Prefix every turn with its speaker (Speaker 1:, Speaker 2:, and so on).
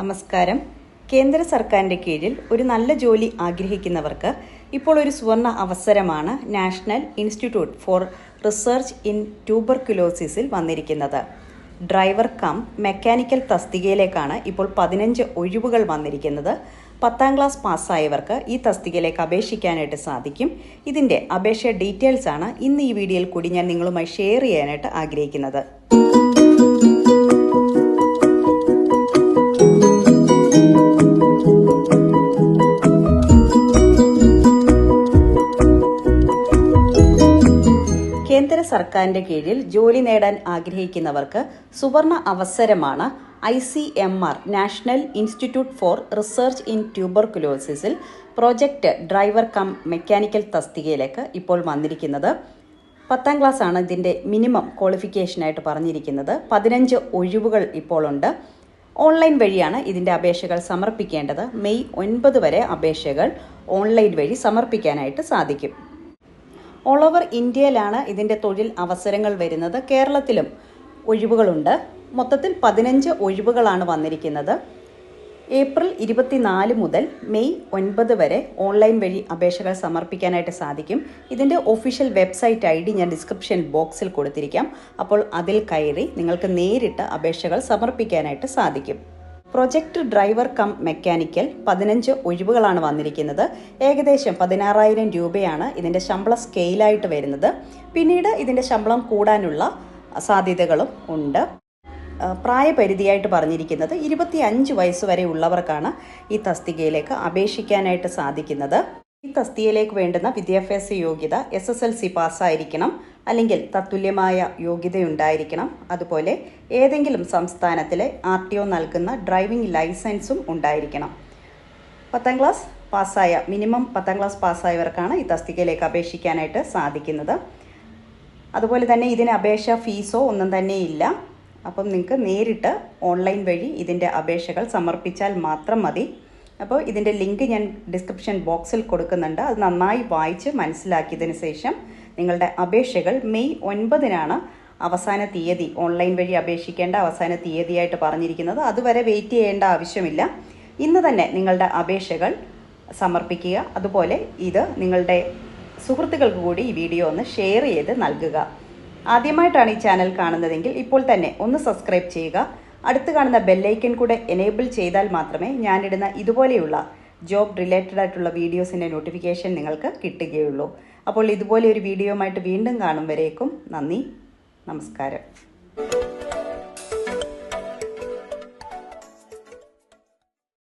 Speaker 1: നമസ്കാരം. കേന്ദ്ര സർക്കാരിൻ്റെ കീഴിൽ ഒരു നല്ല ജോലി ആഗ്രഹിക്കുന്നവർക്ക് ഇപ്പോൾ ഒരു സുവർണ അവസരമാണ് national institute for research in ട്യൂബർകുലോസിസിൽ വന്നിരിക്കുന്നത്. ഡ്രൈവർ കം മെക്കാനിക്കൽ തസ്തികയിലേക്കാണ് ഇപ്പോൾ 15 ഒഴിവുകൾ വന്നിരിക്കുന്നത്. 10ാം ക്ലാസ് പാസ്സായവർക്ക് ഈ തസ്തികയിലേക്ക് അപേക്ഷിക്കാനായിട്ട് സാധിക്കും. ഇതിൻ്റെ അപേക്ഷ ഡീറ്റെയിൽസാണ് ഇന്ന് ഈ വീഡിയോയിൽ കൂടി ഞാൻ നിങ്ങളുമായി ഷെയർ ചെയ്യാനായിട്ട് ആഗ്രഹിക്കുന്നത്. കേന്ദ്ര സർക്കാരിൻ്റെ കീഴിൽ ജോലി നേടാൻ ആഗ്രഹിക്കുന്നവർക്ക് സുവർണ അവസരമാണ് ICMR national institute for research in ട്യൂബർകുലോസിസിൽ പ്രോജക്റ്റ് ഡ്രൈവർ കം മെക്കാനിക്കൽ തസ്തികയിലേക്ക് ഇപ്പോൾ വന്നിരിക്കുന്നത്. 10ാം ക്ലാസ് ആണ് ഇതിൻ്റെ മിനിമം ക്വാളിഫിക്കേഷനായിട്ട് പറഞ്ഞിരിക്കുന്നത്. 15 ഒഴിവുകൾ ഇപ്പോൾ ഉണ്ട്. ഓൺലൈൻ വഴിയാണ് ഇതിൻ്റെ അപേക്ഷകൾ സമർപ്പിക്കേണ്ടത്. മെയ് 9 വരെ അപേക്ഷകൾ ഓൺലൈൻ വഴി സമർപ്പിക്കാനായിട്ട് സാധിക്കും. ഓൾ ഓവർ ഇന്ത്യയിലാണ് ഇതിൻ്റെ തൊഴിൽ അവസരങ്ങൾ വരുന്നത്. കേരളത്തിലും ഒഴിവുകളുണ്ട്. മൊത്തത്തിൽ 15 ഒഴിവുകളാണ് വന്നിരിക്കുന്നത്. ഏപ്രിൽ 24 മുതൽ മെയ് 9 വരെ ഓൺലൈൻ വഴി അപേക്ഷകൾ സമർപ്പിക്കാനായിട്ട് സാധിക്കും. ഇതിൻ്റെ ഒഫീഷ്യൽ വെബ്സൈറ്റ് ID ഞാൻ ഡിസ്ക്രിപ്ഷൻ ബോക്സിൽ കൊടുത്തിരിക്കാം. അപ്പോൾ അതിൽ കയറി നിങ്ങൾക്ക് നേരിട്ട് അപേക്ഷകൾ സമർപ്പിക്കാനായിട്ട് സാധിക്കും. പ്രൊജക്റ്റ് ഡ്രൈവർ കം മെക്കാനിക്കൽ 15 ഒഴിവുകളാണ് വന്നിരിക്കുന്നത്. ഏകദേശം 16,000 രൂപയാണ് ഇതിൻ്റെ ശമ്പള സ്കെയിലായിട്ട് വരുന്നത്. പിന്നീട് ഇതിൻ്റെ ശമ്പളം കൂടാനുള്ള സാധ്യതകളും ഉണ്ട്. പ്രായപരിധിയായിട്ട് പറഞ്ഞിരിക്കുന്നത് 25 വയസ്സ് വരെ ഉള്ളവർക്കാണ് ഈ തസ്തികയിലേക്ക് അപേക്ഷിക്കാനായിട്ട് സാധിക്കുന്നത്. ഈ തസ്തികയിലേക്ക് വേണ്ടുന്ന വിദ്യാഭ്യാസ യോഗ്യത SSLC പാസ്സായിരിക്കണം, അല്ലെങ്കിൽ തത്തുല്യമായ യോഗ്യതയുണ്ടായിരിക്കണം. അതുപോലെ ഏതെങ്കിലും സംസ്ഥാനത്തിലെ RTO നൽകുന്ന ഡ്രൈവിംഗ് ലൈസൻസും ഉണ്ടായിരിക്കണം. 10ാം ക്ലാസ് പാസ്സായ മിനിമം 10ാം ക്ലാസ് പാസ്സായവർക്കാണ് ഈ തസ്തികയിലേക്ക് അപേക്ഷിക്കാനായിട്ട് സാധിക്കുന്നത്. അതുപോലെ തന്നെ ഇതിന് അപേക്ഷ ഫീസോ ഒന്നും തന്നെ ഇല്ല. അപ്പം നിങ്ങൾക്ക് നേരിട്ട് ഓൺലൈൻ വഴി ഇതിൻ്റെ അപേക്ഷകൾ സമർപ്പിച്ചാൽ മാത്രം മതി. അപ്പോൾ ഇതിൻ്റെ ലിങ്ക് ഞാൻ ഡിസ്ക്രിപ്ഷൻ ബോക്സിൽ കൊടുക്കുന്നുണ്ട്. അത് നന്നായി വായിച്ച് മനസ്സിലാക്കിയതിന് ശേഷം നിങ്ങളുടെ അപേക്ഷകൾ മെയ് 9-നാണ് അവസാന തീയതി, ഓൺലൈൻ വഴി അപേക്ഷിക്കേണ്ട അവസാന തീയതിയായിട്ട് പറഞ്ഞിരിക്കുന്നത്. അതുവരെ വെയിറ്റ് ചെയ്യേണ്ട ആവശ്യമില്ല. ഇന്ന് തന്നെ നിങ്ങളുടെ അപേക്ഷകൾ സമർപ്പിക്കുക. അതുപോലെ ഇത് നിങ്ങളുടെ സുഹൃത്തുക്കൾക്ക് കൂടി ഈ വീഡിയോ ഒന്ന് ഷെയർ ചെയ്ത് നൽകുക. ആദ്യമായിട്ടാണ് ഈ ചാനൽ കാണുന്നതെങ്കിൽ ഇപ്പോൾ തന്നെ ഒന്ന് സബ്സ്ക്രൈബ് ചെയ്യുക. അടുത്ത് കാണുന്ന ബെല്ലൈക്കൺ കൂടെ എനേബിൾ ചെയ്താൽ മാത്രമേ ഞാനിടുന്ന ഇതുപോലെയുള്ള ജോബ് റിലേറ്റഡ് ആയിട്ടുള്ള വീഡിയോസിൻ്റെ നോട്ടിഫിക്കേഷൻ നിങ്ങൾക്ക് കിട്ടുകയുള്ളൂ. അപ്പോൾ ഇതുപോലെ ഒരു വീഡിയോയുമായിട്ട് വീണ്ടും കാണും വരേക്കും നന്ദി, നമസ്കാരം.